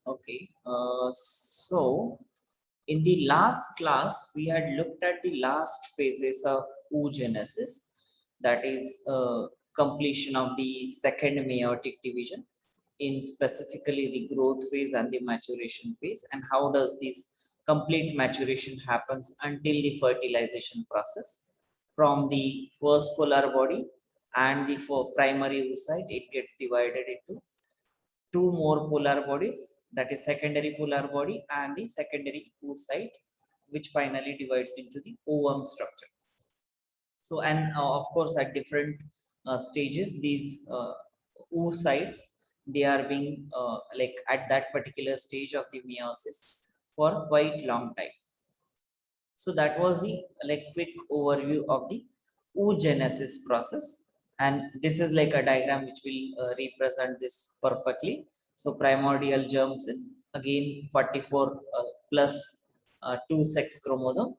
Okay. So in the last class, we had looked at the last phases of oogenesis, that is completion of the second meiotic division, in specifically the growth phase and the maturation phase, and how does this complete maturation happens until the fertilization process. From the first polar body and the primary oocyte, it gets divided into two more polar bodies, that is secondary polar body and the secondary oocyte, which finally divides into the ovum structure. So and of course at different stages these oocytes, they are being like at that particular stage of the meiosis for quite long time. So that was the like quick overview of the oogenesis process, and this is like a diagram which will represent this perfectly. So primordial germ cells, again 44 plus 2 sex chromosome,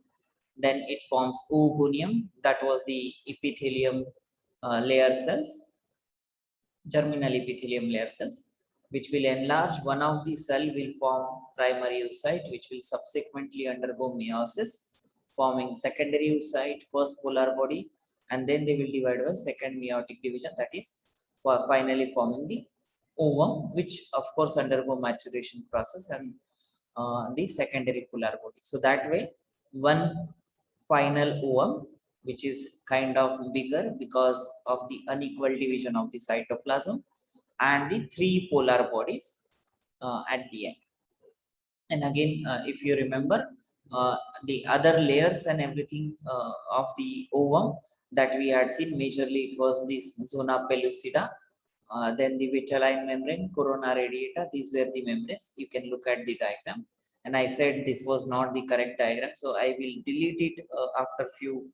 then it forms oogonium, that was the epithelium layer cells, germinal epithelium layer cells, which will enlarge. One of the cell will form primary oocyte, which will subsequently undergo meiosis, forming secondary oocyte, first polar body, and then they will divide by second meiotic division, that is for finally forming the ovum, which of course undergo maturation process and the secondary polar body. So that way, one final ovum, which is kind of bigger because of the unequal division of the cytoplasm, and the three polar bodies at the end. And again, if you remember, the other layers and everything of the ovum that we had seen, majorly it was this zona pellucida, then the vitelline membrane, corona radiata, these were the membranes. You can look at the diagram, and I said this was not the correct diagram, so I will delete it after few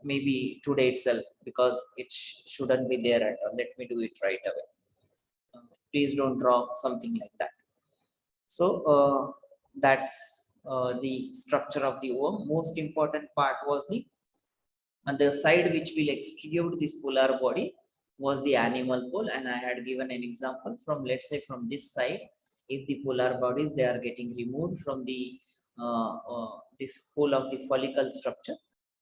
maybe today itself, because it shouldn't be there at all. Let me do it right away. Please don't draw something like that. So that's the structure of the ovum. Most important part was the on the side which will extrude this polar body was the animal pole, and I had given an example from, let's say, from this side. If the polar bodies, they are getting removed from the this pole of the follicle structure,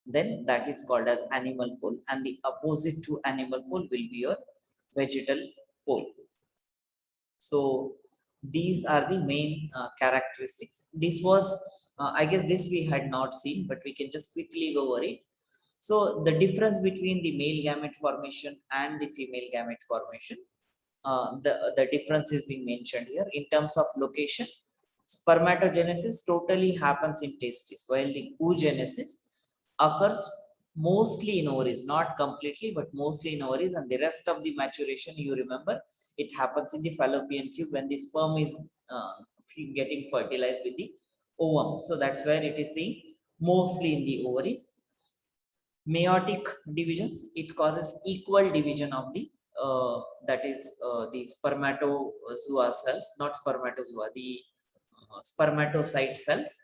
then that is called as animal pole, and the opposite to animal pole will be your vegetal pole. So these are the main characteristics. This was I guess this we had not seen, but we can just quickly go over it. So the difference between the male gamete formation and the female gamete formation, the difference is being mentioned here in terms of location. Spermatogenesis totally happens in testes, while the oogenesis occurs mostly in ovaries, not completely, but mostly in ovaries, and the rest of the maturation, you remember, it happens in the fallopian tube when the sperm is uh, getting fertilized with the ovum. So that's where it is seen mostly in the ovaries. Meiotic divisions, it causes equal division of the the spermatozoa cells, not spermatozoa, the spermatocyte cells,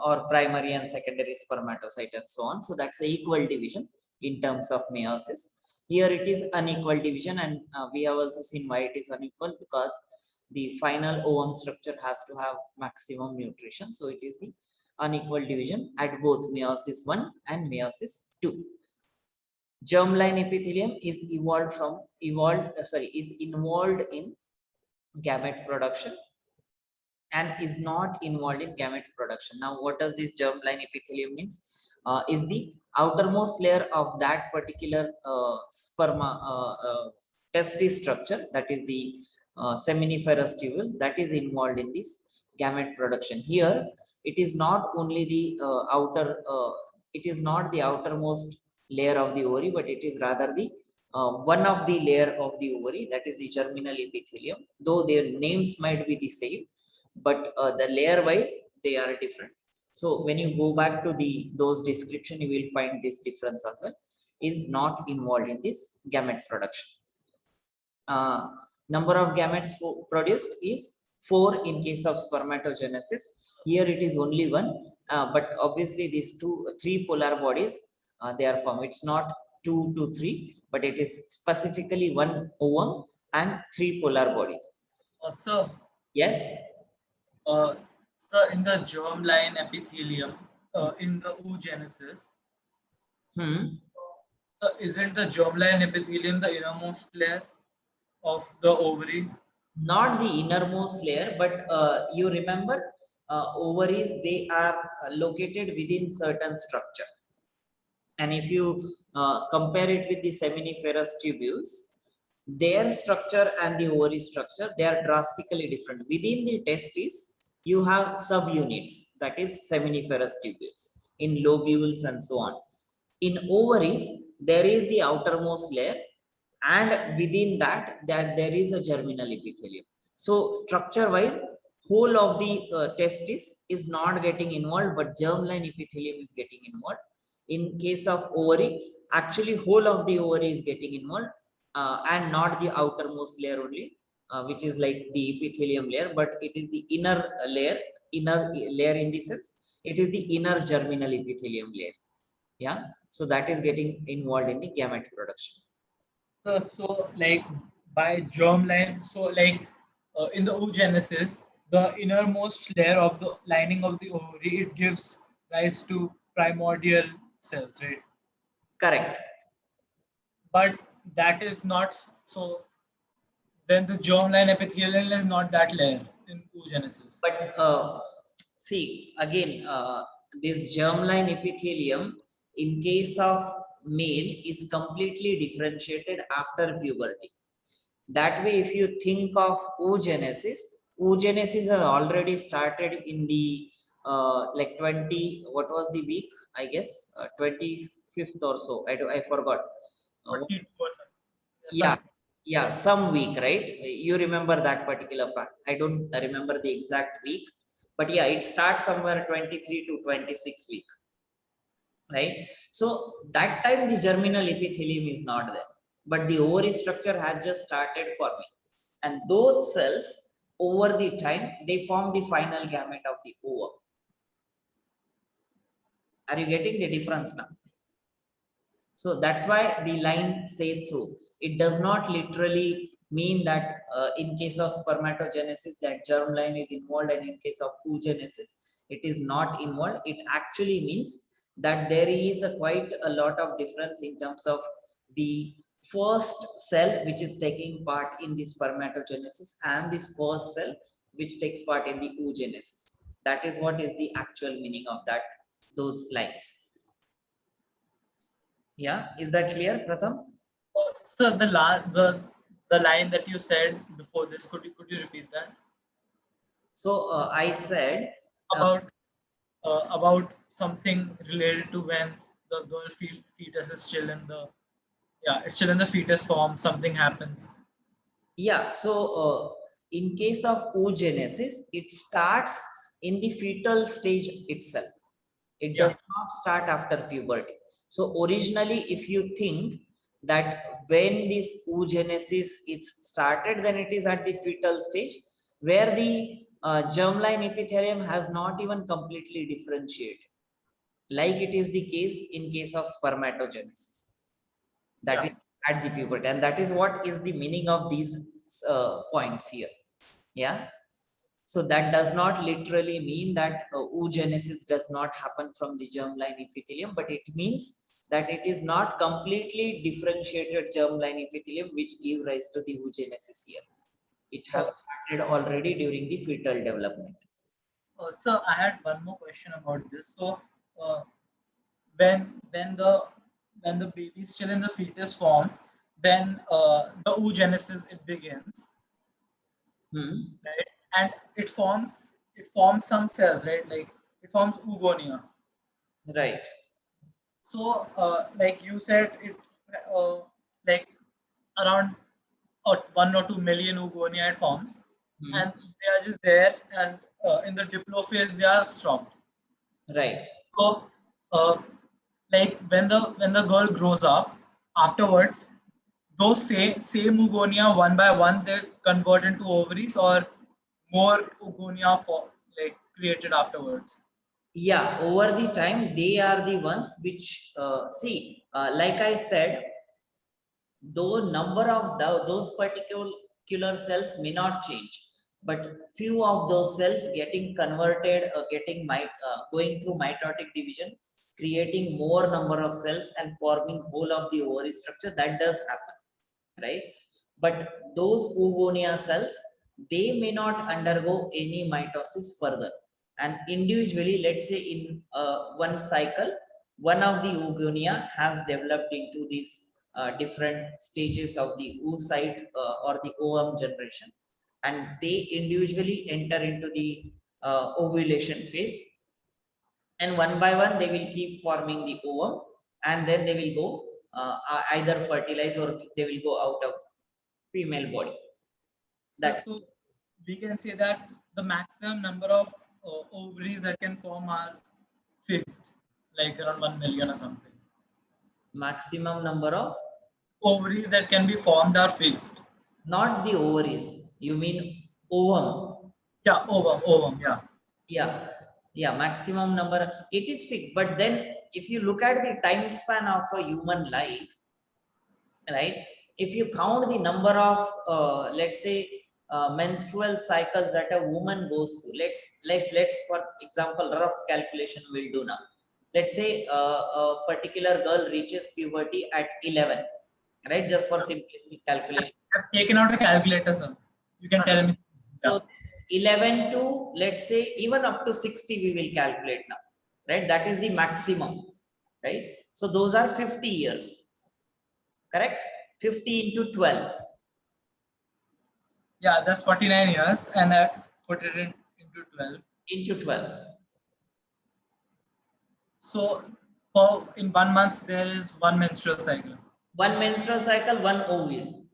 or primary and secondary spermatocyte and so on. So that's the equal division in terms of meiosis. Here it is unequal division, and we have also seen why it is unequal, because the final ovum structure has to have maximum nutrition. So it is the unequal division at both meiosis 1 and meiosis 2. Germline epithelium is is involved in gamete production and is not involved in gamete production. Now, what does this germline epithelium means? Is the outermost layer of that particular sperma testis structure, that is the seminiferous tubules, that is involved in this gamete production. Here, it is not only the it is not the outermost layer of the ovary, but it is rather the one of the layer of the ovary, that is the germinal epithelium. Though their names might be the same, but the layer wise they are different. So when you go back to the those description, you will find this difference as well, is not involved in this gamete production. Number of gametes produced is 4 in case of spermatogenesis. Here it is only 1, but obviously these 3 polar bodies, they are formed. It's not 2 to 3, but it is specifically 1 ovum and 3 polar bodies. So, Yes. uh, so in the germline epithelium, in the oogenesis, Hmm. so isn't the germline epithelium the innermost layer of the ovary? Not the innermost layer, but you remember, ovaries, they are located within certain structure. And if you compare it with the seminiferous tubules, their structure and the ovary structure, they are drastically different. Within the testis you have subunits, that is seminiferous tubules in lobules and so on. In ovaries there is the outermost layer, and within that there is a germinal epithelium. So structure wise, whole of the testis is not getting involved, but germline epithelium is getting involved. In case of ovary, actually whole of the ovary is getting involved, and not the outermost layer only, which is like the epithelium layer, but it is the inner layer in the sense, it is the inner germinal epithelium layer. Yeah, so that is getting involved in the gamete production. So like by germline, so like in the oogenesis, the innermost layer of the lining of the ovary, it gives rise to primordial cells, right? Correct. But that is not so. Then the germline epithelium is not that layer in oogenesis. But see again, this germline epithelium in case of male is completely differentiated after puberty. That way, if you think of oogenesis, oogenesis has already started in the like 20, what was the week? I guess 25th or so. I forgot. Uh, 42%. yeah, Something. yeah, some week, right? You remember that particular fact. I don't remember the exact week, but yeah, it starts somewhere 23 to 26 week, right? So that time the germinal epithelium is not there, but the ovary structure has just started forming, and those cells over the time they form the final gamete of the ovum. Are you getting the difference now? So that's why the line says so. It does not literally mean that in case of spermatogenesis that germline is involved, and in case of oogenesis it is not involved. It actually means that there is a quite a lot of difference in terms of the first cell which is taking part in the spermatogenesis and this first cell which takes part in the oogenesis. That is what is the actual meaning of that, those lines. Yeah, is that clear, Pratham? So the line that you said before this, could you repeat that So I said, uh, about something related to when the girl fetus is still in the, yeah, it's still in the fetus form. Something happens. yeah. So in case of oogenesis, it starts in the fetal stage itself. It does Yeah. not start after puberty. So originally, if you think that when this oogenesis is started, then it is at the fetal stage where the germline epithelium has not even completely differentiated, like it is the case in case of spermatogenesis. That Yeah. is at the puberty, and that is what is the meaning of these points here. Yeah, so that does not literally mean that oogenesis does not happen from the germline epithelium, but it means that it is not completely differentiated germline epithelium which give rise to the oogenesis here. It has Oh, started already during the fetal development. so I had one more question about this. So uh, when the baby is still in the fetus form, then the oogenesis it begins, Hmm. right? And it forms some cells, right? Like it forms oogonia. Right. So like you said, it uh, like around 1 or 2 million oogonia it forms, Hmm. and they are just there, and in the diplophase they are stopped. Right. So, like when the girl grows up, afterwards, those same oogonia one by one they convert into ovaries, or more oogonia for like created afterwards. Yeah, over the time they are the ones which see, like I said, though number of those particular cells may not change, but few of those cells getting converted, going through mitotic division, creating more number of cells and forming whole of the ovary structure. That does happen, right? But those oogonia cells, they may not undergo any mitosis further. And individually, let's say in one cycle, one of the oogonia has developed into these different stages of the oocyte or the ovum generation, and they individually enter into the ovulation phase, and one by one they will keep forming the ovum, and then they will go either fertilize or they will go out of female body. That So we can say that the maximum number of ovaries that can form are fixed, like around 1 million or something. maximum number of, Ovaries that can be formed are fixed. not the ovaries, you mean ovum. Yeah, ovum, yeah. Yeah, maximum number, it is fixed. But then if you look at the time span of a human life, right, if you count the number of let's say menstrual cycles that a woman goes through, let's for example rough calculation we'll do now. Let's say a particular girl reaches puberty at 11, right, just for simplistic calculation. I've taken out a calculator, sir. You can tell me. So 11 to, let's say, even up to 60 we will calculate now, right? That is the maximum, right? So those are 50 years, correct? 50 into 12. Yeah, that's 49 years, and I put it into 12. Into 12. So in 1 month there is one menstrual cycle. One menstrual cycle, one ovule.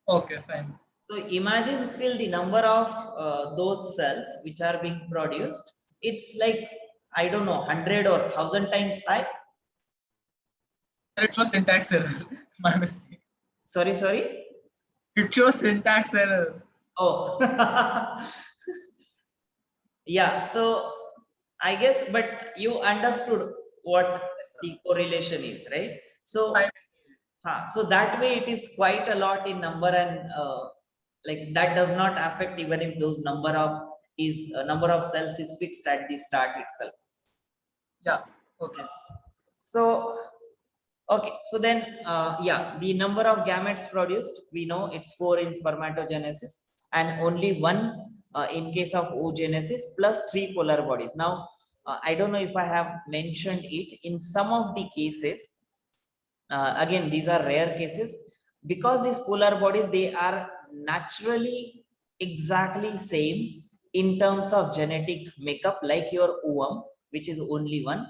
Okay, fine. So imagine still the number of those cells which are being produced. It's like, I don't know, 100 or 1,000 times high. It was syntax error. My mistake. Sorry. It shows syntax error. Oh. Yeah, so I guess, but you understood what the correlation is, right? So so that way it is quite a lot in number, and like that does not affect even if those number of cells is fixed at the start itself. Yeah, okay. So okay, so then yeah, the number of gametes produced, we know it's 4 in spermatogenesis and only 1 in case of oogenesis, plus 3 polar bodies. Now I don't know if I have mentioned it in some of the cases. Again, these are rare cases, because these polar bodies, they are naturally exactly same in terms of genetic makeup, like your ovum, which is only one.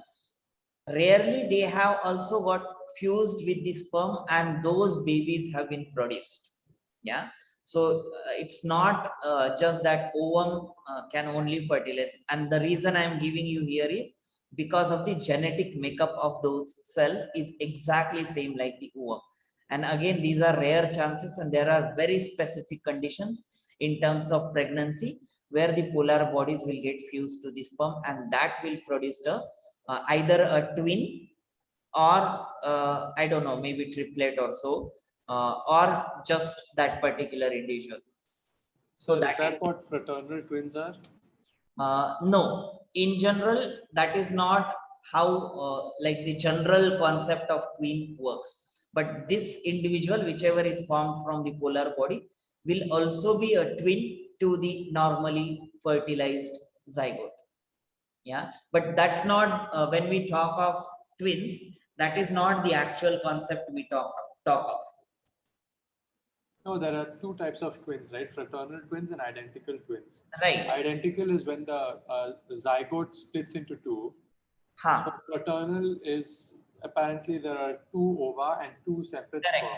Rarely they have also got fused with the sperm and those babies have been produced. Yeah, so it's not just that ovum can only fertilize, and the reason I am giving you here is because of the genetic makeup of those cells is exactly same like the ovum. And again, these are rare chances, and there are very specific conditions in terms of pregnancy where the polar bodies will get fused to the sperm, and that will produce either a twin or I don't know, maybe triplet or so, or just that particular individual. So is that what fraternal twins are? No, in general, that is not how like the general concept of twin works. But this individual, whichever is formed from the polar body, will also be a twin to the normally fertilized zygote. Yeah, but that's not when we talk of twins, that is not the actual concept we talk of. No, there are 2 types of twins, right? Fraternal twins and identical twins. Right. Identical is when the zygote splits into 2. So fraternal is apparently there are 2 ova and 2 separate sperm.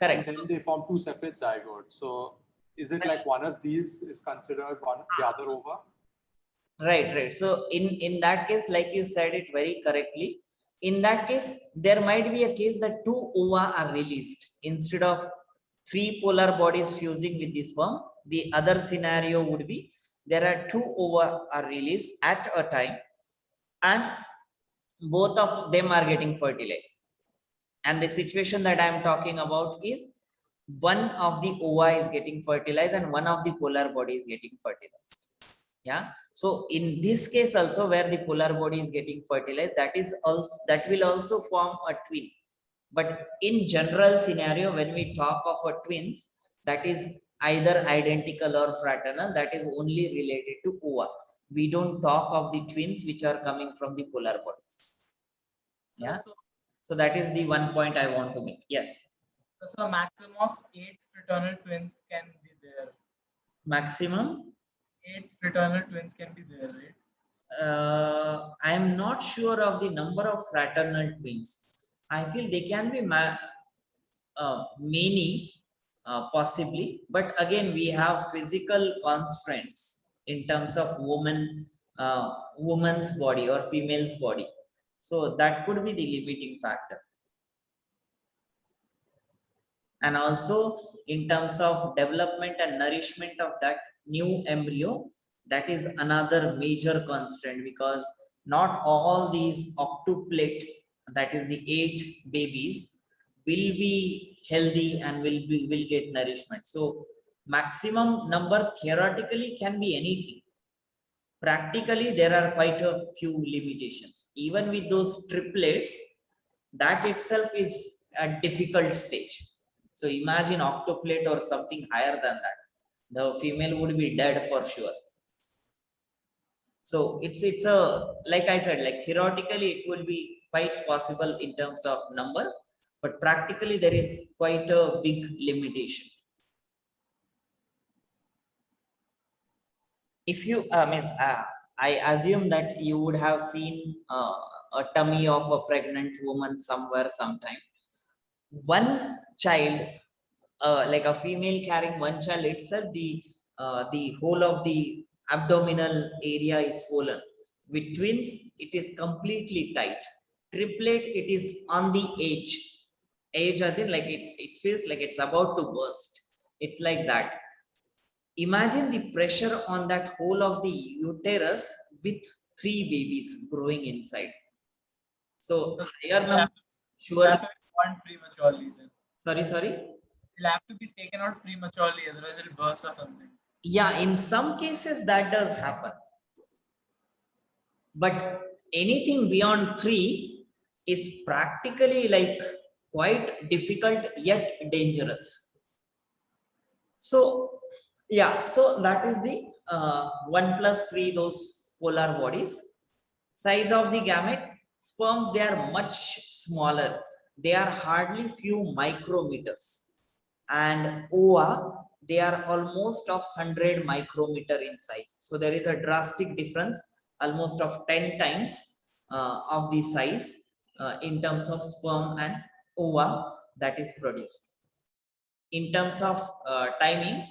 Correct. And then they form 2 separate zygotes. So is it like one of these is considered the other ova? Right. So in that case, like you said it very correctly, in that case, there might be a case that 2 ova are released instead of 3 polar bodies fusing with the sperm. The other scenario would be there are 2 ova are released at a time, and both of them are getting fertilized. And the situation that I am talking about is one of the ova is getting fertilized and one of the polar body is getting fertilized. Yeah. So in this case also, where the polar body is getting fertilized, that will also form a twin. But in general scenario, when we talk of a twins, that is either identical or fraternal, that is only related to ova. We don't talk of the twins which are coming from the polar bodies. Yeah. So that is the one point I want to make. Yes. So a maximum of 8 fraternal twins can be there. Maximum 8 fraternal twins can be there, right? I am not sure of the number of fraternal twins. I feel they can be many, possibly, but again we have physical constraints in terms of woman's body or female's body, so that could be the limiting factor. And also in terms of development and nourishment of that new embryo, that is another major constraint, because not all these octuplet, that is the 8 babies, will be healthy and will get nourishment. So maximum number theoretically can be anything. Practically there are quite a few limitations. Even with those triplets, that itself is a difficult stage. So imagine octuplet or something higher than that, the female would be dead for sure. So it's a, like I said, like theoretically it will be quite possible in terms of numbers, but practically there is quite a big limitation. If you, I assume that you would have seen a tummy of a pregnant woman somewhere sometime. One child, like a female carrying one child itself, the whole of the abdominal area is swollen. With twins, it is completely tight. Triplet, it is on the edge as in like it feels like it's about to burst. It's like that. Imagine the pressure on that whole of the uterus with 3 babies growing inside. So higher number, sure. Born prematurely then. Sorry. It'll have to be taken out prematurely, otherwise it'll burst or something. Yeah, in some cases that does happen. But anything beyond 3 is practically like quite difficult yet dangerous. So yeah, so that is the 1 plus 3, those polar bodies. Size of the gamete, sperms, they are much smaller. They are hardly few micrometers. And ova, they are almost of 100 micrometer in size. So there is a drastic difference, almost of 10 times of the size in terms of sperm and ova that is produced. In terms of timings,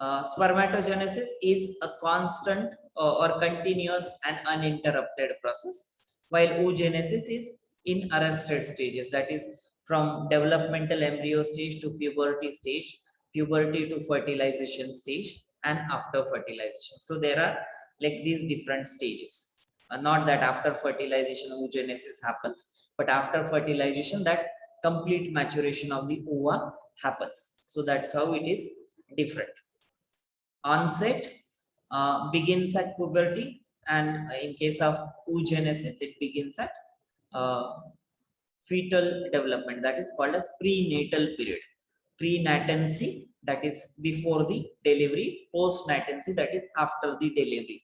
spermatogenesis is a constant or continuous and uninterrupted process, while oogenesis is in arrested stages, that is from developmental embryo stage to puberty stage, puberty to fertilization stage, and after fertilization. So there are like these different stages. Not that after fertilization oogenesis happens, but after fertilization that complete maturation of the ova happens. So that's how it is different. Onset begins at puberty, and in case of oogenesis, it begins at fetal development, that is called as prenatal period. Prenatancy, that is before the delivery. Postnatancy, that is after the delivery.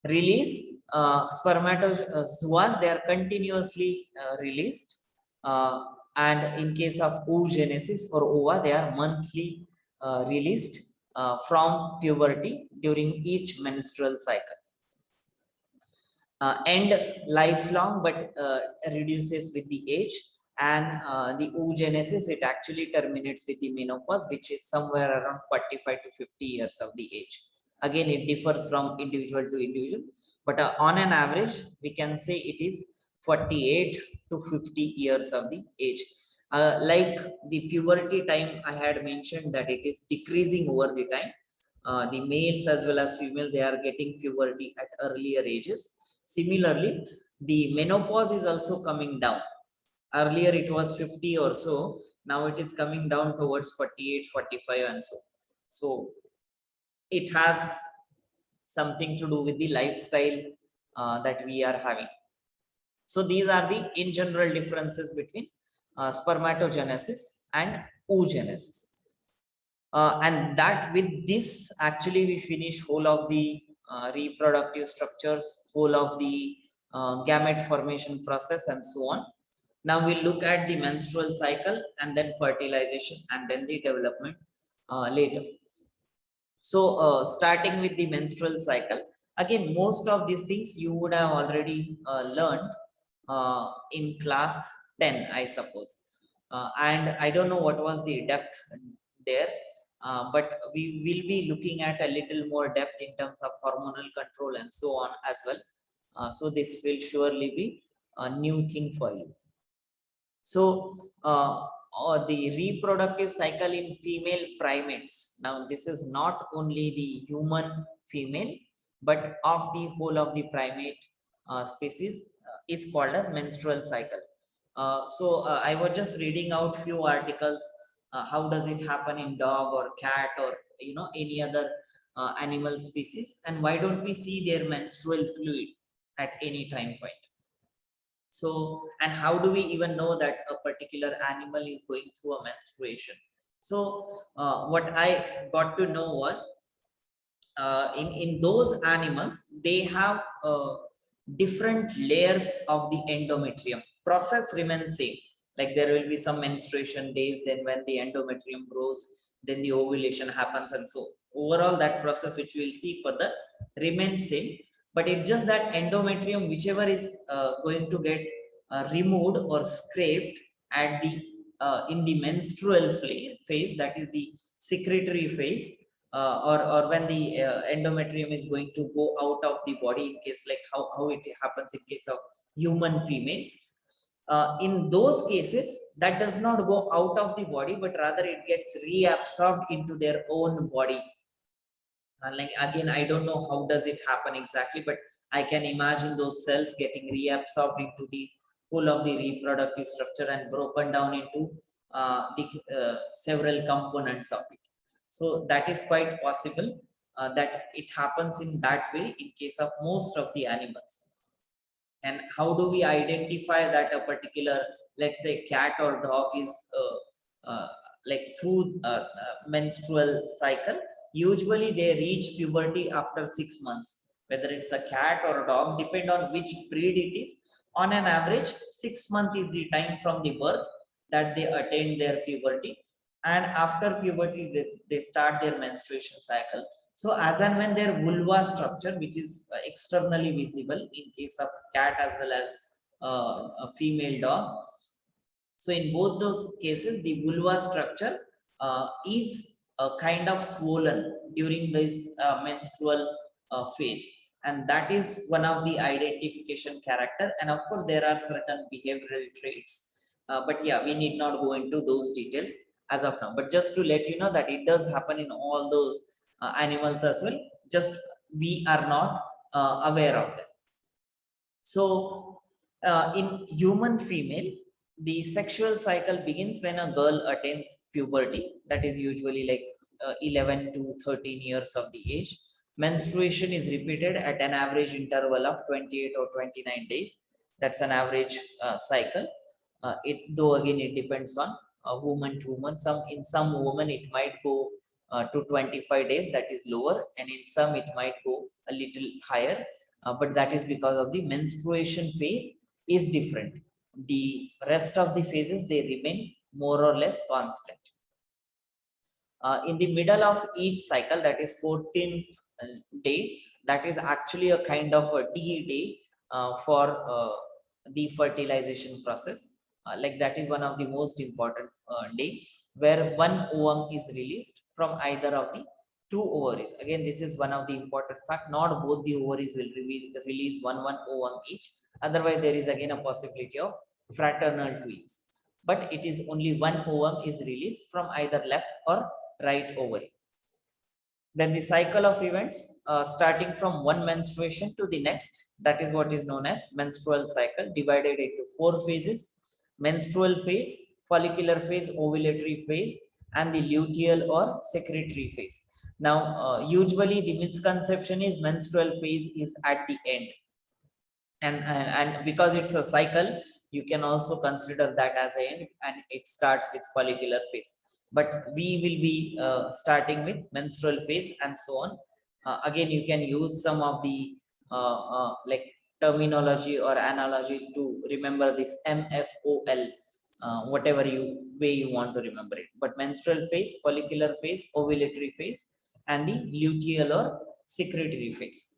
Release, spermatozoas, they are continuously released, and in case of oogenesis or ova, they are monthly released from puberty during each menstrual cycle. End lifelong, but reduces with the age. And the oogenesis, it actually terminates with the menopause, which is somewhere around 45 to 50 years of the age. Again, it differs from individual to individual, but on an average, we can say it is 48 to 50 years of the age. Like the puberty time, I had mentioned that it is decreasing over the time. The males as well as female, they are getting puberty at earlier ages. Similarly, the menopause is also coming down. Earlier it was 50 or so, Now it is coming down towards 48, 45 and so. So it has something to do with the lifestyle that we are having. So these are the in general differences between spermatogenesis and oogenesis. And that with this actually we finish whole of the reproductive structures, whole of the gamete formation process and so on. Now we look at the menstrual cycle and then fertilization and then the development later. So starting with the menstrual cycle, again most of these things you would have already learned in class 10 I suppose, and I don't know what was the depth there, but we will be looking at a little more depth in terms of hormonal control and so on as well. So this will surely be a new thing for you. So the reproductive cycle in female primates. Now this is not only the human female, but of the whole of the primate species is called as menstrual cycle. So I was just reading out few articles. How does it happen in dog or cat or any other animal species, and why don't we see their menstrual fluid at any time point? So, and how do we even know that a particular animal is going through a menstruation? So what I got to know was in those animals they have different layers of the endometrium. Process remains same, like there will be some menstruation days, then when the endometrium grows, then the ovulation happens, and so overall that process which we will see further remains same. But it's just that endometrium, whichever is going to get removed or scraped at the in the menstrual phase, that is the secretory phase, or when the endometrium is going to go out of the body, in case like how it happens in case of human female. In those cases, that does not go out of the body, but rather it gets reabsorbed into their own body. Like again, I don't know how does it happen exactly, but I can imagine those cells getting reabsorbed into the whole of the reproductive structure and broken down into the several components of it. So that is quite possible that it happens in that way in case of most of the animals. And how do we identify that a particular, let's say, cat or dog is like through menstrual cycle? Usually they reach puberty after 6 months, whether it's a cat or a dog, depend on which breed it is. On an average, 6 months is the time from the birth that they attain their puberty, and after puberty they start their menstruation cycle. So as and when their vulva structure, which is externally visible in case of cat as well as a female dog, so in both those cases, the vulva structure is kind of swollen during this menstrual phase, and that is one of the identification character. And of course, there are certain behavioral traits, but yeah, we need not go into those details as of now. But just to let you know that it does happen in all those animals as well. Just we are not aware of them. So in human female, the sexual cycle begins when a girl attains puberty, that is usually like 11 to 13 years of the age. Menstruation is repeated at an average interval of 28 or 29 days. That's an average cycle. Though again it depends on woman to woman. In some women it might go to 25 days, that is lower, and in some it might go a little higher, but that is because of the menstruation phase is different. The rest of the phases, they remain more or less constant. In the middle of each cycle, that is 14th day, that is actually a kind of a D-day for the fertilization process. Like that is one of the most important day, where one ovum is released from either of the two ovaries. Again, this is one of the important fact. Not both the ovaries will release one ovum each. Otherwise, there is again a possibility of fraternal twins. But it is only one ovum is released from either left or right ovary. Then the cycle of events starting from one menstruation to the next, that is what is known as menstrual cycle, divided into 4 phases. Menstrual phase, follicular phase, ovulatory phase, and the luteal or secretory phase. Now usually the misconception is menstrual phase is at the end, and because it's a cycle, you can also consider that as a end, and it starts with follicular phase, but we will be starting with menstrual phase and so on. Again, you can use some of the like terminology or analogy to remember this MFOL, whatever way you want to remember it. But menstrual phase, follicular phase, ovulatory phase, and the luteal or secretory phase.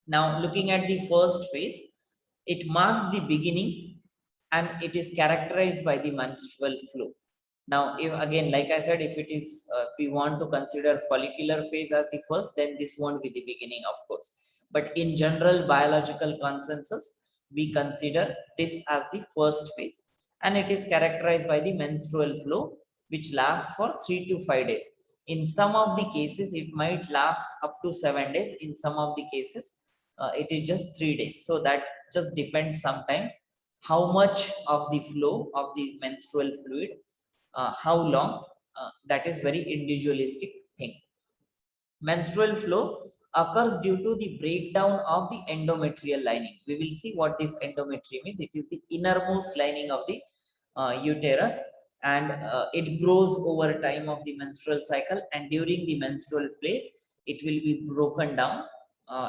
Now, looking at the first phase, it marks the beginning and it is characterized by the menstrual flow. Now, if again, like I said, if it is, we want to consider follicular phase as the first, then this won't be the beginning, of course. But in general biological consensus, we consider this as the first phase, and it is characterized by the menstrual flow, which lasts for 3 to 5 days. In some of the cases, it might last up to 7 days. In some of the cases, it is just 3 days. So that just depends sometimes how much of the flow of the menstrual fluid, how long, that is very individualistic thing. Menstrual flow occurs due to the breakdown of the endometrial lining. We will see what this endometrium is. It is the innermost lining of the uterus, and it grows over time of the menstrual cycle, and during the menstrual phase it will be broken down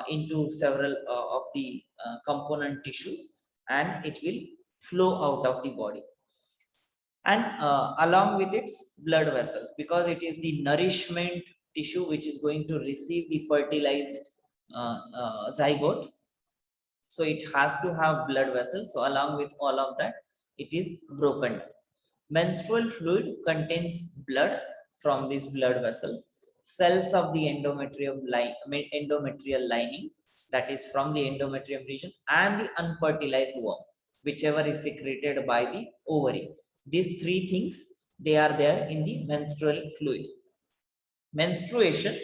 into several of the component tissues, and it will flow out of the body, and along with its blood vessels, because it is the nourishment tissue which is going to receive the fertilized zygote. So it has to have blood vessels. So along with all of that, it is broken. Menstrual fluid contains blood from these blood vessels, cells of the endometrial lining, that is from the endometrium region, and the unfertilized worm, whichever is secreted by the ovary. These three things, they are there in the menstrual fluid. Menstruation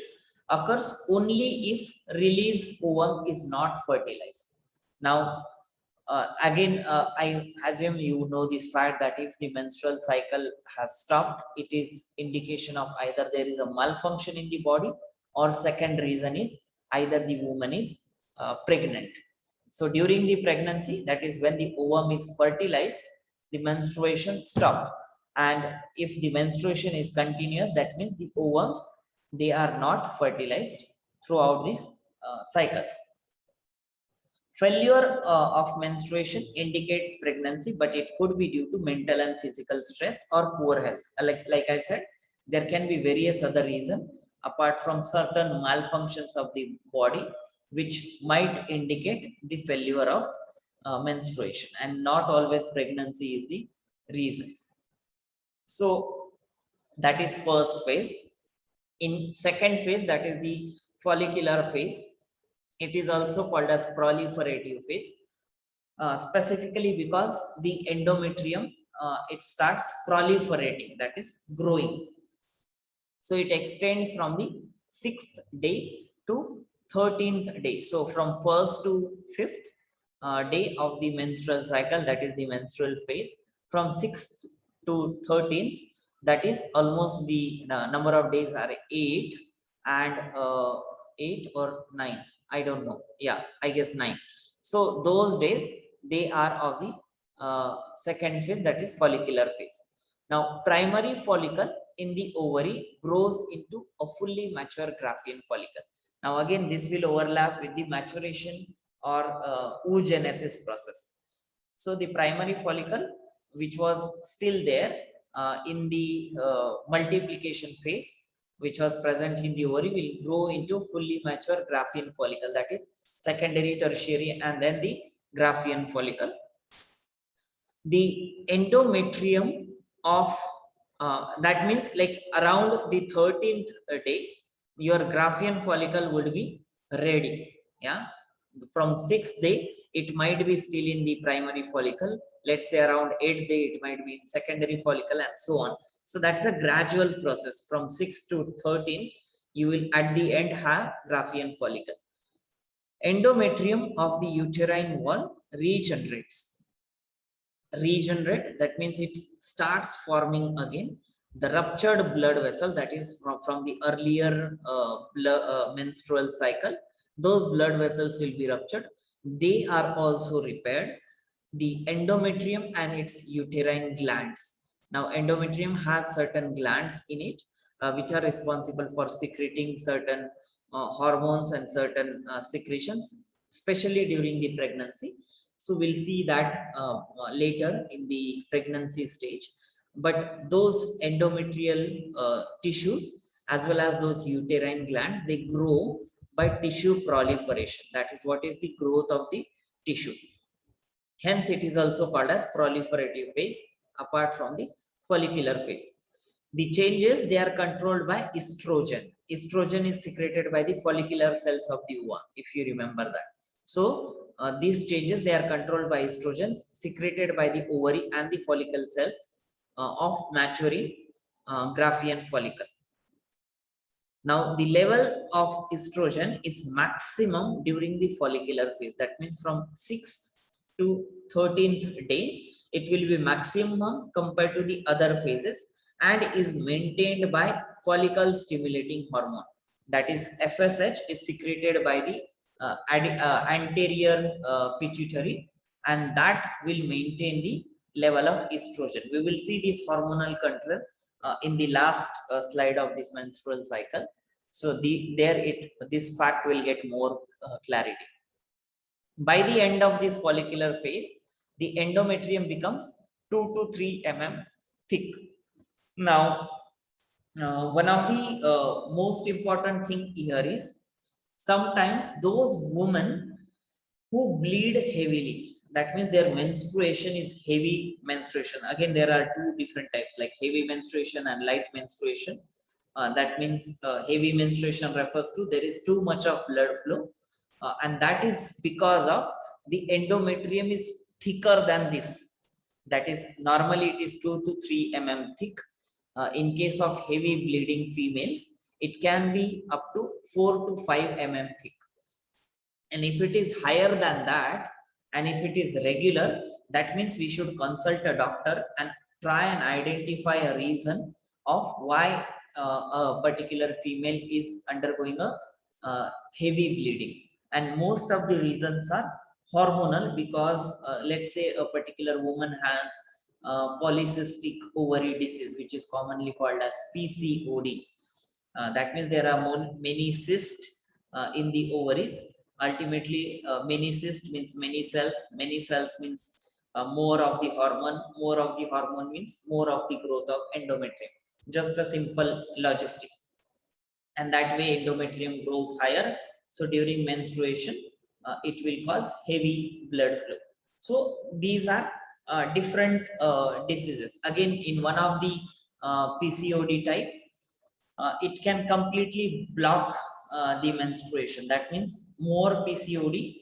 occurs only if released ovum is not fertilized. Now, again, I assume you know this fact that if the menstrual cycle has stopped, it is indication of either there is a malfunction in the body, or second reason is either the woman is pregnant. So during the pregnancy, that is when the ovum is fertilized, the menstruation stopped. And if the menstruation is continuous, that means the ovums, they are not fertilized throughout these cycles. Failure of menstruation indicates pregnancy, but it could be due to mental and physical stress or poor health. Like I said, there can be various other reasons apart from certain malfunctions of the body, which might indicate the failure of menstruation, and not always pregnancy is the reason. So that is first phase. In second phase, that is the follicular phase, it is also called as proliferative phase, specifically because the endometrium, it starts proliferating, that is growing. So it extends from the 6th day to 13th day. So from 1st to 5th day of the menstrual cycle, that is the menstrual phase. From 6th to 13th, that is almost the number of days are 8 and 8 or 9. I don't know. Yeah, I guess 9. So those days, they are of the second phase, that is follicular phase. Now, primary follicle in the ovary grows into a fully mature Graafian follicle. Now, again, this will overlap with the maturation or oogenesis process. So the primary follicle, which was still there in the multiplication phase, which was present in the ovary, will grow into fully mature Graafian follicle, that is secondary, tertiary, and then the Graafian follicle. The endometrium of that means like around the 13th day, your Graafian follicle would be ready. Yeah, from 6th day, it might be still in the primary follicle. Let's say around 8th day, it might be in secondary follicle, and so on. So that's a gradual process. From 6th to 13th, you will at the end have Graafian follicle. Endometrium of the uterine wall regenerates. regenerate, that means it starts forming again. The ruptured blood vessel, that is from the earlier menstrual cycle, those blood vessels will be ruptured. They are also repaired. The endometrium and its uterine glands. Now, endometrium has certain glands in it, which are responsible for secreting certain hormones and certain secretions, especially during the pregnancy. So we'll see that later in the pregnancy stage. But those endometrial tissues as well as those uterine glands, they grow by tissue proliferation. That is what is the growth of the tissue. Hence, it is also called as proliferative phase apart from the follicular phase. The changes, they are controlled by estrogen. Estrogen is secreted by the follicular cells of the ova, if you remember that. So, these changes, they are controlled by estrogens secreted by the ovary and the follicle cells of maturing Graafian follicle. Now, the level of estrogen is maximum during the follicular phase. That means from 6th to 13th day, it will be maximum compared to the other phases and is maintained by follicle stimulating hormone. That is FSH is secreted by the anterior pituitary, and that will maintain the level of estrogen. We will see this hormonal control in the last slide of this menstrual cycle. So this fact will get more clarity. By the end of this follicular phase, the endometrium becomes 2 to 3 mm thick. Now, one of the most important thing here is sometimes those women who bleed heavily, that means their menstruation is heavy menstruation. Again, there are two different types, like heavy menstruation and light menstruation. That means heavy menstruation refers to there is too much of blood flow, and that is because of the endometrium is thicker than this. That is, normally it is 2 to 3 mm thick. In case of heavy bleeding females, it can be up to 4 to 5 mm thick. And if it is higher than that, and if it is regular, that means we should consult a doctor and try and identify a reason of why a particular female is undergoing a heavy bleeding. And most of the reasons are hormonal, because let's say a particular woman has polycystic ovary disease, which is commonly called as PCOD. That means there are many cysts in the ovaries. Ultimately, many cysts means many cells. Many cells means more of the hormone. More of the hormone means more of the growth of endometrium. Just a simple logistic. And that way endometrium grows higher. So during menstruation, it will cause heavy blood flow. So these are different diseases. Again, in one of the PCOD type, it can completely block the menstruation. That means more PCOD,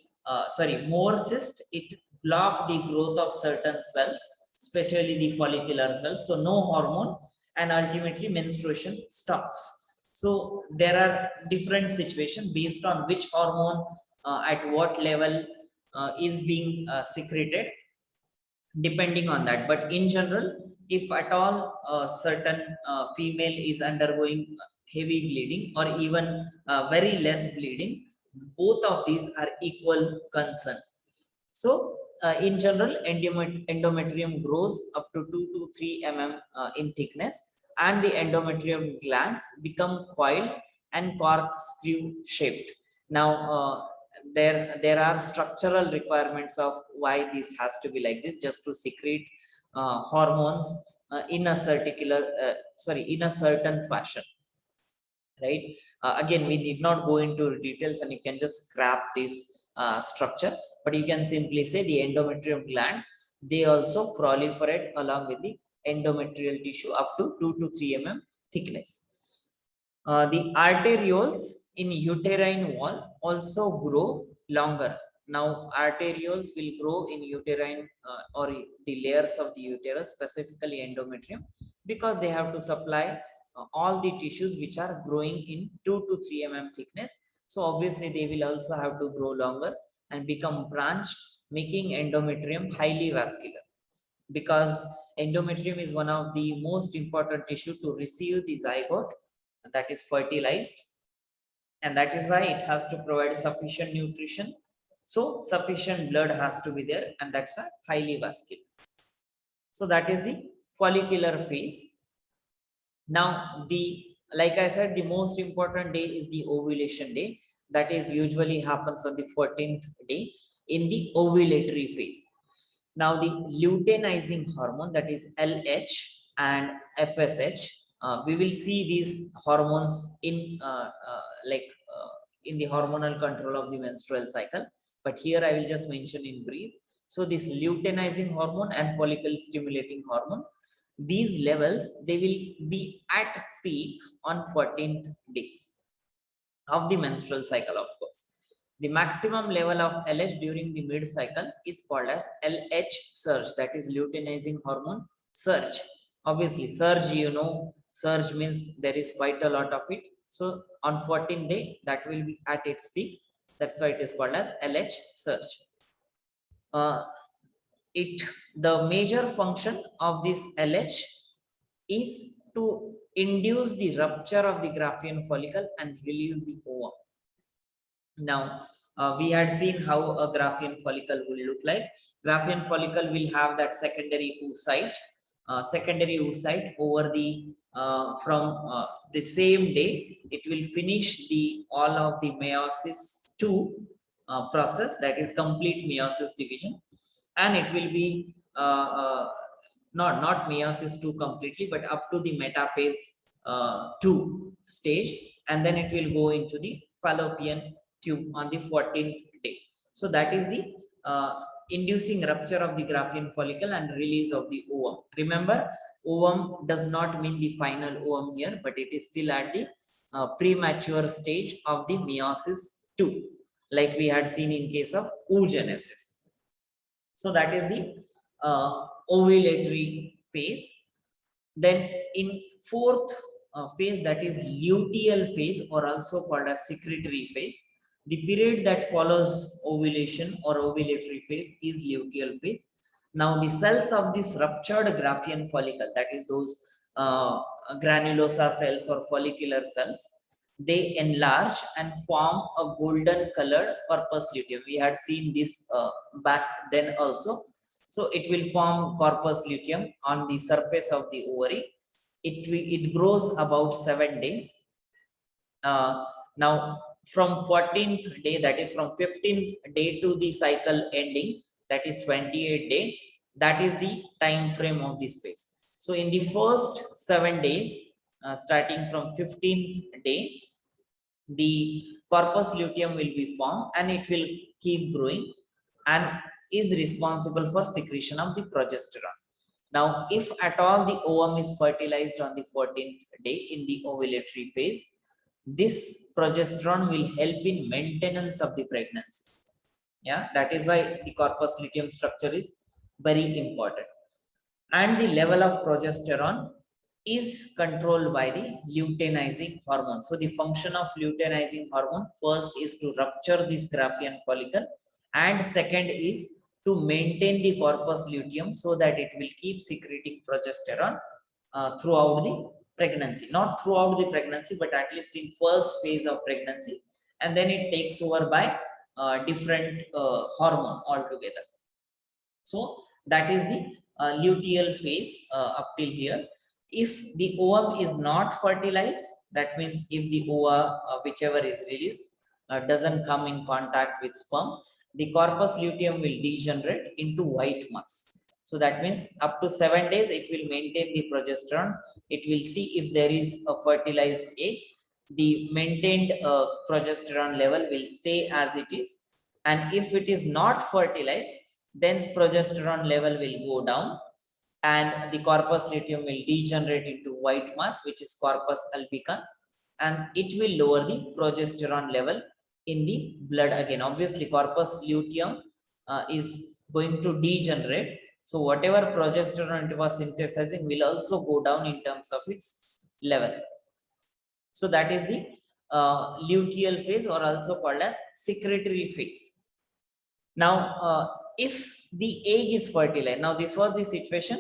more cyst, it block the growth of certain cells, especially the follicular cells. So no hormone, and ultimately menstruation stops. So there are different situations based on which hormone at what level is being secreted, depending on that. But in general, if at all certain female is undergoing heavy bleeding or even very less bleeding, both of these are equal concern. So in general, endometrium grows up to 2 to 3 mm in thickness, and the endometrium glands become coiled and corkscrew shaped. Now, there are structural requirements of why this has to be like this, just to secrete hormones in a certain fashion, right? Again, we need not go into details, and you can just scrap this structure, but you can simply say the endometrium glands, they also proliferate along with the endometrial tissue up to 2 to 3 mm thickness. The arterioles in uterine wall also grow longer. Now, arterioles will grow in uterine or the layers of the uterus, specifically endometrium, because they have to supply all the tissues which are growing in 2 to 3 mm thickness. So obviously they will also have to grow longer and become branched, making endometrium highly vascular. because endometrium is one of the most important tissue to receive the zygote that is fertilized, and that is why it has to provide sufficient nutrition. So sufficient blood has to be there, and that's why highly vascular. So that is the follicular phase. Now, like I said, the most important day is the ovulation day. That is usually happens on the 14th day in the ovulatory phase. Now, the luteinizing hormone, that is LH and FSH, we will see these hormones in in the hormonal control of the menstrual cycle. But here I will just mention in brief. So this luteinizing hormone and follicle stimulating hormone, these levels, they will be at peak on 14th day of the menstrual cycle, of course. The maximum level of LH during the mid cycle is called as LH surge, that is luteinizing hormone surge. Obviously, surge, surge means there is quite a lot of it. So on 14th day, that will be at its peak. That's why it is called as LH surge. The major function of this LH is to induce the rupture of the Graafian follicle and release the ovum. Now, we had seen how a Graafian follicle will look like. Graafian follicle will have that secondary oocyte. Secondary oocyte over the from the same day, it will finish all of the meiosis 2 process, that is complete meiosis division, and it will be not meiosis 2 completely, but up to the metaphase 2 stage, and then it will go into the fallopian tube on the 14th day. So that is the inducing rupture of the Graafian follicle and release of the ovum. Remember, ovum does not mean the final ovum here, but it is still at the premature stage of the meiosis 2, like we had seen in case of oogenesis. So that is the ovulatory phase. Then in fourth phase, that is luteal phase, or also called as secretory phase. The period that follows ovulation or ovulatory phase is luteal phase. Now the cells of this ruptured Graafian follicle, that is those granulosa cells or follicular cells, they enlarge and form a golden colored corpus luteum. We had seen this back then also. So it will form corpus luteum on the surface of the ovary. It grows about 7 days. Now from 14th day, that is from 15th day to the cycle ending, that is 28th day, that is the time frame of this phase. So in the first 7 days, starting from 15th day, the corpus luteum will be formed and it will keep growing and is responsible for secretion of the progesterone. Now, if at all the ovum is fertilized on the 14th day in the ovulatory phase, this progesterone will help in maintenance of the pregnancy. Yeah, that is why the corpus luteum structure is very important. And the level of progesterone is controlled by the luteinizing hormone. So the function of luteinizing hormone first is to rupture this Graafian follicle, and second is to maintain the corpus luteum so that it will keep secreting progesterone throughout the pregnancy. Not throughout the pregnancy, but at least in first phase of pregnancy, and then it takes over by different hormone altogether. So that is the luteal phase up till here. If the ovum is not fertilized, that means if the ova, whichever is released, doesn't come in contact with sperm, the corpus luteum will degenerate into white mass. So that means up to 7 days, it will maintain the progesterone. It will see if there is a fertilized egg. The maintained progesterone level will stay as it is. And if it is not fertilized, then progesterone level will go down and the corpus luteum will degenerate into white mass, which is corpus albicans, and it will lower the progesterone level in the blood again. Obviously, corpus luteum is going to degenerate. So whatever progesterone it was synthesizing will also go down in terms of its level. So that is the luteal phase, or also called as secretory phase. Now, if the egg is fertilized, now this was the situation,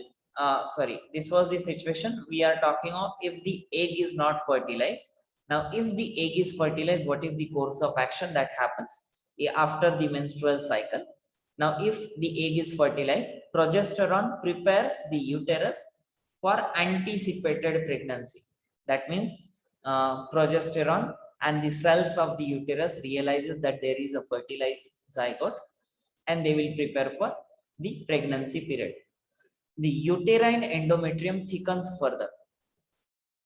this was the situation we are talking of if the egg is not fertilized. Now if the egg is fertilized, what is the course of action that happens after the menstrual cycle? Now if the egg is fertilized, progesterone prepares the uterus for anticipated pregnancy. That means progesterone and the cells of the uterus realizes that there is a fertilized zygote, and they will prepare for the pregnancy period. The uterine endometrium thickens further.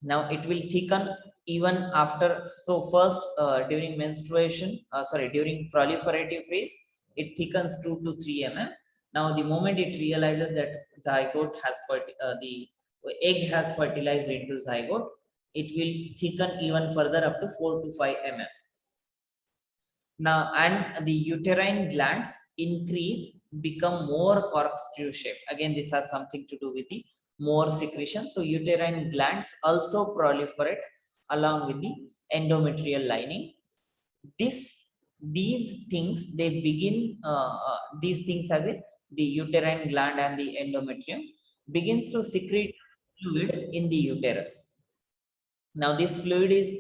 Now it will thicken even after, so first during menstruation, during proliferative phase, it thickens 2 to 3 mm. Now the moment it realizes that zygote has the egg has fertilized into zygote, it will thicken even further up to 4 to 5 mm. Now, and the uterine glands increase, become more corkscrew shape. Again, this has something to do with the more secretion. So uterine glands also proliferate along with the endometrial lining. These things, they begin, these things as it, the uterine gland and the endometrium begins to secrete fluid in the uterus. Now this fluid is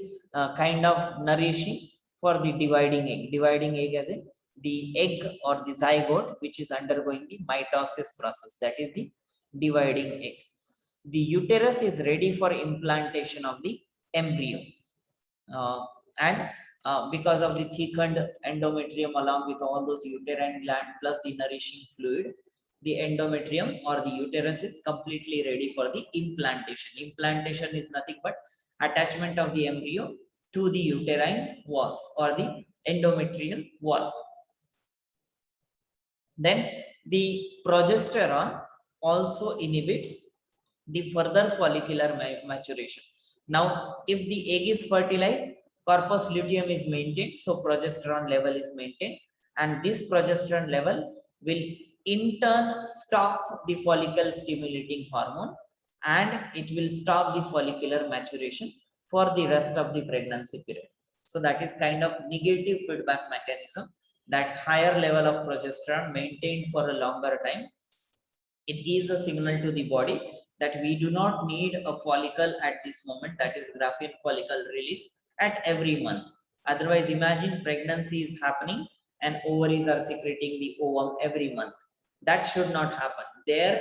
kind of nourishing for the dividing egg. Dividing egg as in the egg or the zygote which is undergoing the mitosis process, that is the dividing egg. The uterus is ready for implantation of the embryo, and because of the thickened endometrium along with all those uterine gland plus the nourishing fluid, the endometrium or the uterus is completely ready for the implantation. Implantation is nothing but attachment of the embryo to the uterine walls or the endometrial wall. Then the progesterone also inhibits the further follicular maturation. Now if the egg is fertilized, corpus luteum is maintained, so progesterone level is maintained, and this progesterone level will in turn stop the follicle stimulating hormone, and it will stop the follicular maturation for the rest of the pregnancy period. So that is kind of negative feedback mechanism, that higher level of progesterone maintained for a longer time, it gives a signal to the body that we do not need a follicle at this moment, that is Graafian follicle release at every month. Otherwise, imagine pregnancy is happening and ovaries are secreting the ovum every month. That should not happen. There,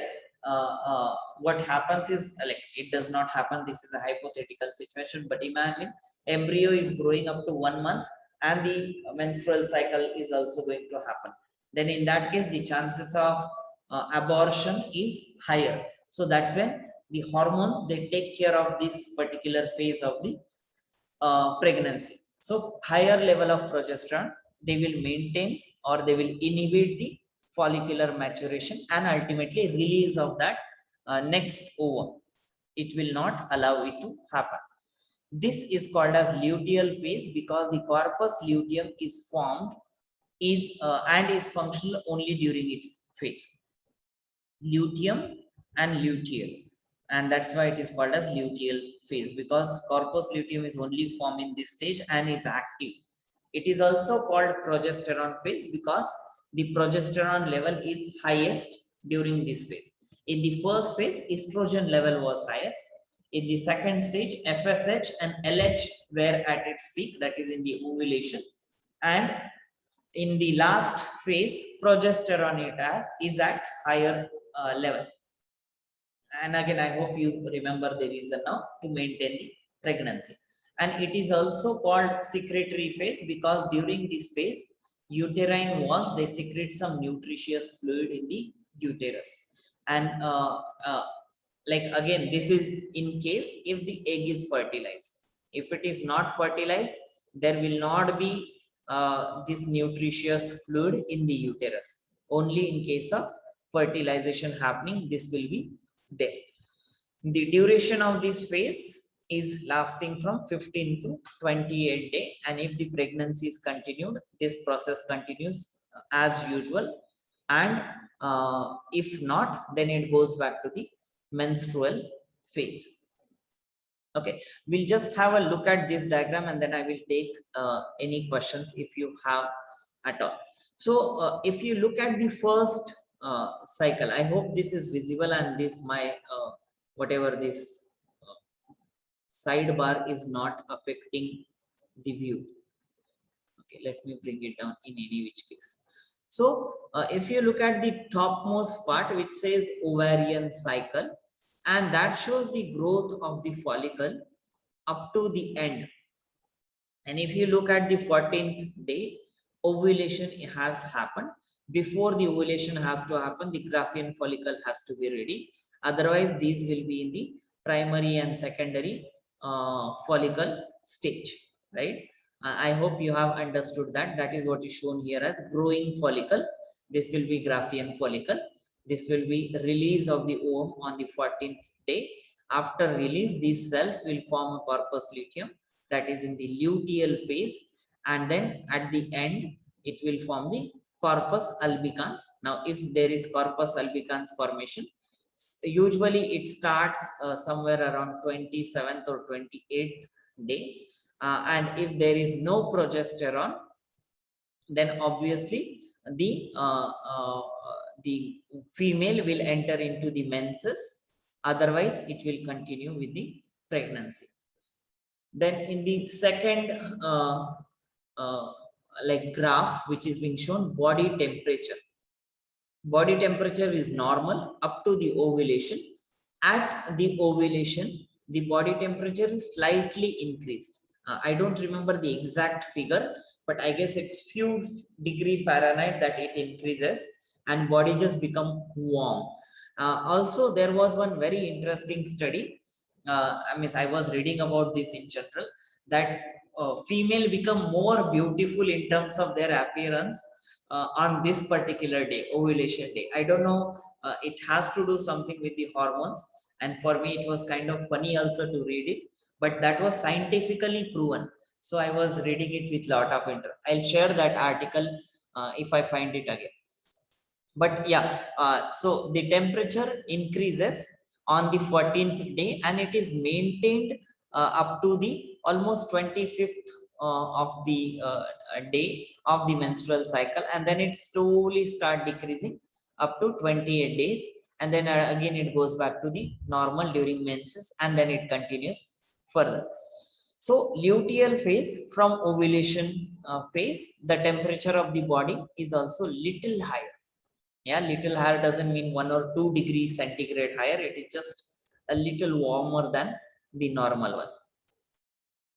what happens is, like, it does not happen. This is a hypothetical situation, but imagine embryo is growing up to 1 month and the menstrual cycle is also going to happen. Then in that case, the chances of abortion is higher. So that's when the hormones, they take care of this particular phase of the pregnancy. So higher level of progesterone, they will maintain or they will inhibit the follicular maturation and ultimately release of that next ovum. It will not allow it to happen. This is called as luteal phase because the corpus luteum is formed and is functional only during its phase. Luteum and luteal, and that's why it is called as luteal phase, because corpus luteum is only formed in this stage and is active. It is also called progesterone phase because the progesterone level is highest during this phase. In the first phase, estrogen level was highest. In the second stage, FSH and LH were at its peak, that is in the ovulation. And in the last phase, progesterone is at higher level. And again, I hope you remember the reason now, to maintain the pregnancy. And it is also called secretory phase because during this phase, uterine walls, they secrete some nutritious fluid in the uterus. And like, again, this is in case if the egg is fertilized. If it is not fertilized, there will not be this nutritious fluid in the uterus. Only in case of fertilization happening, this will be there. The duration of this phase is lasting from 15 to 28 days, and if the pregnancy is continued, this process continues as usual, and if not, then it goes back to the menstrual phase. Okay, we'll just have a look at this diagram and then I will take any questions if you have at all. So if you look at the first cycle, I hope this is visible, and this my whatever this sidebar is not affecting the view. Okay, let me bring it down in any which case. So if you look at the topmost part, which says ovarian cycle, and that shows the growth of the follicle up to the end. And if you look at the 14th day, ovulation has happened. Before the ovulation has to happen, the Graafian follicle has to be ready. Otherwise, these will be in the primary and secondary follicle stage, right? I hope you have understood that. That is what is shown here as growing follicle. This will be Graafian follicle. This will be release of the ovum on the 14th day. After release, these cells will form a corpus luteum, that is in the luteal phase, and then at the end it will form the corpus albicans. Now if there is corpus albicans formation, usually it starts somewhere around 27th or 28th day, and if there is no progesterone, then obviously the female will enter into the menses, otherwise it will continue with the pregnancy. Then in the second like graph which is being shown, body temperature. Body temperature is normal up to the ovulation. At the ovulation, the body temperature is slightly increased. I don't remember the exact figure, but I guess it's few degree Fahrenheit that it increases, and body just become warm. Also, there was one very interesting study. I was reading about this in general, that female become more beautiful in terms of their appearance on this particular day, ovulation day. I don't know, it has to do something with the hormones, and for me it was kind of funny also to read it, but that was scientifically proven. So I was reading it with lot of interest. I'll share that article if I find it again. But yeah, so the temperature increases on the 14th day, and it is maintained up to the almost 25th of the day of the menstrual cycle, and then it slowly start decreasing up to 28 days, and then again it goes back to the normal during menses, and then it continues further. So luteal phase, from ovulation phase, the temperature of the body is also little higher. Yeah, little higher doesn't mean 1 or 2 degrees centigrade higher. It is just a little warmer than the normal one.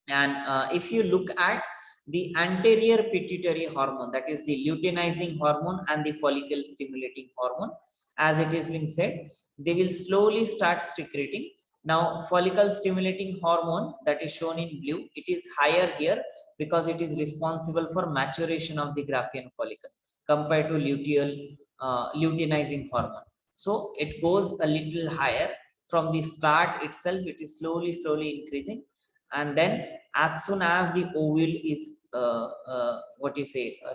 And if you look at the anterior pituitary hormone, that is the luteinizing hormone and the follicle stimulating hormone, as it is being said, they will slowly start secreting. Now, follicle stimulating hormone that is shown in blue, it is higher here because it is responsible for maturation of the Graafian follicle compared to luteinizing hormone. So it goes a little higher. From the start itself, it is slowly increasing, and then as soon as the ovule is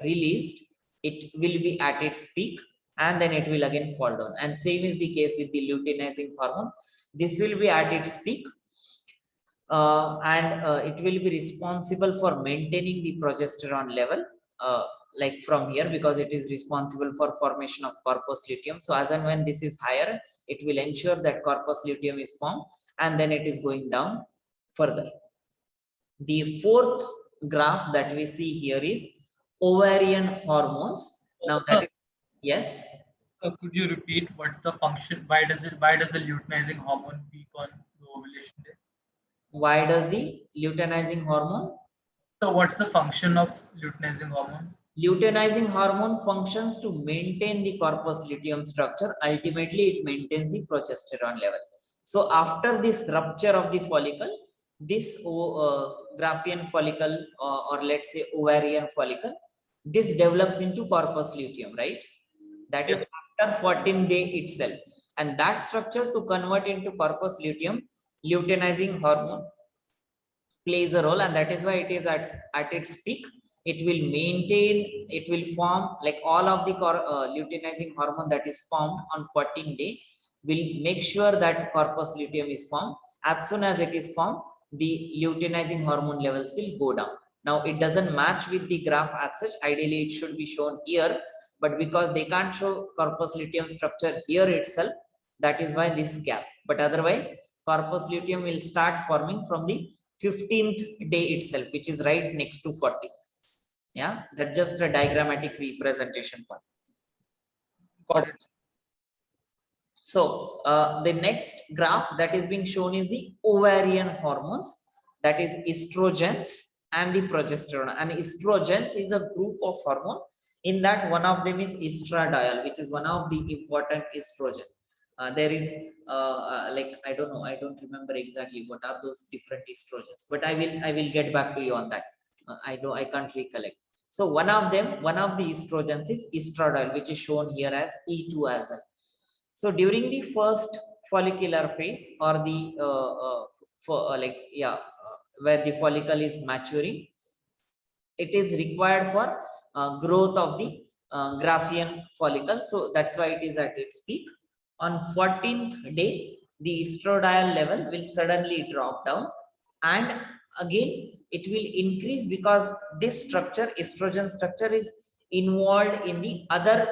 released, it will be at its peak, and then it will again fall down. And same is the case with the luteinizing hormone. This will be at its peak, and it will be responsible for maintaining the progesterone level, like from here, because it is responsible for formation of corpus luteum. So as and when this is higher, it will ensure that corpus luteum is formed, and then it is going down further. The fourth graph that we see here is ovarian hormones. Now that is, yes. So could you repeat what's the function? Why does the luteinizing hormone peak on the ovulation day? Why does the luteinizing hormone? So what's the function of luteinizing hormone? Luteinizing hormone functions to maintain the corpus luteum structure. Ultimately, it maintains the progesterone level. So after this rupture of the follicle, this Graafian follicle, or let's say ovarian follicle, this develops into corpus luteum, right? That is after 14 day itself. And that structure to convert into corpus luteum, luteinizing hormone plays a role, and that is why it is at its peak. It will maintain, it will form, like all of the luteinizing hormone that is formed on 14 day will make sure that corpus luteum is formed. As soon as it is formed, the luteinizing hormone levels will go down. Now it doesn't match with the graph as such. Ideally it should be shown here, but because they can't show corpus luteum structure here itself, that is why this gap. But otherwise corpus luteum will start forming from the 15th day itself, which is right next to 14th. Yeah, that's just a diagrammatic representation part. Got it. So the next graph that is being shown is the ovarian hormones, that is estrogens and the progesterone. And estrogens is a group of hormone. In that, one of them is estradiol, which is one of the important estrogen. There is like, I don't know, I don't remember exactly what are those different estrogens, but I will get back to you on that. I can't recollect. So one of the estrogens is estradiol, which is shown here as E2 as well. So during the first follicular phase, or the where the follicle is maturing, it is required for growth of the Graafian follicle. So that's why it is at its peak. On 14th day, the estradiol level will suddenly drop down, and again it will increase because this structure, estrogen structure, is involved in the other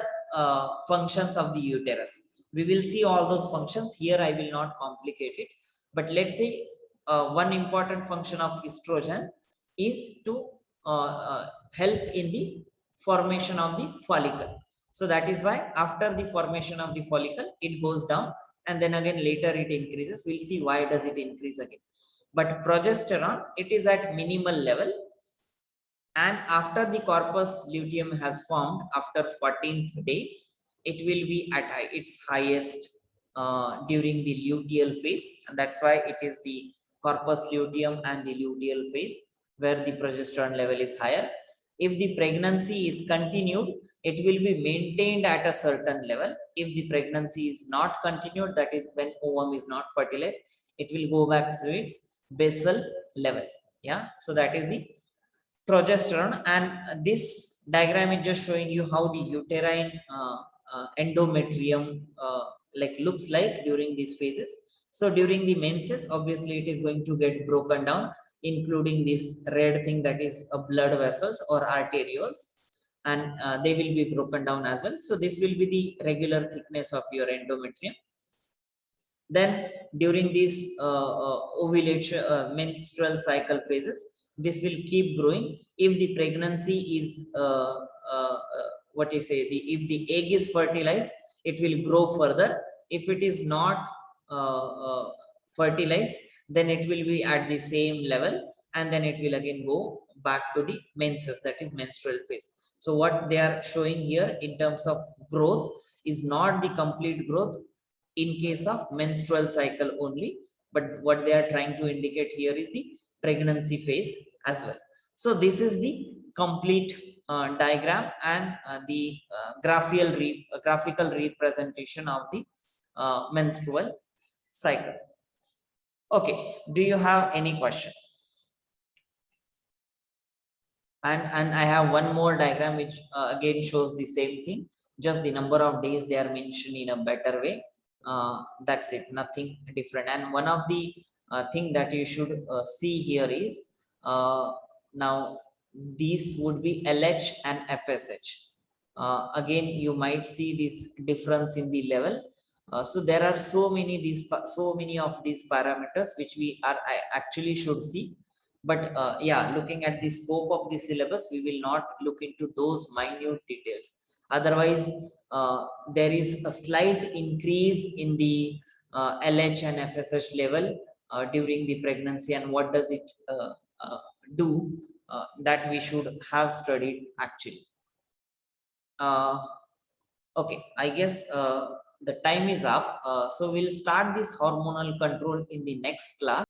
functions of the uterus. We will see all those functions here. I will not complicate it, but let's say one important function of estrogen is to help in the formation of the follicle. So that is why after the formation of the follicle, it goes down, and then again later it increases. We'll see why does it increase again. But progesterone, it is at minimal level, and after the corpus luteum has formed after 14th day, it will be at its highest during the luteal phase, and that's why it is the corpus luteum and the luteal phase where the progesterone level is higher. If the pregnancy is continued, it will be maintained at a certain level. If the pregnancy is not continued, that is when ovum is not fertilized, it will go back to its basal level. Yeah, so that is the progesterone. And this diagram is just showing you how the uterine endometrium like looks like during these phases. So during the menses, obviously it is going to get broken down, including this red thing that is blood vessels or arterioles, and they will be broken down as well. So this will be the regular thickness of your endometrium. Then during these ovulation menstrual cycle phases, this will keep growing. If the pregnancy is what you say, if the egg is fertilized, it will grow further. If it is not fertilized, then it will be at the same level, and then it will again go back to the menses, that is menstrual phase. So what they are showing here in terms of growth is not the complete growth in case of menstrual cycle only, but what they are trying to indicate here is the pregnancy phase as well. So this is the complete diagram and the graphical representation of the menstrual cycle. Okay, do you have any question? And I have one more diagram which again shows the same thing, just the number of days they are mentioned in a better way. That's it, nothing different. And one of the thing that you should see here is now these would be LH and FSH. Again, you might see this difference in the level. So there are so many of these parameters which we are actually should see. But yeah, looking at the scope of the syllabus, we will not look into those minute details. Otherwise, there is a slight increase in the LH and FSH level during the pregnancy, and what does it do, that we should have studied actually. Okay, I guess the time is up. So we'll start this hormonal control in the next class.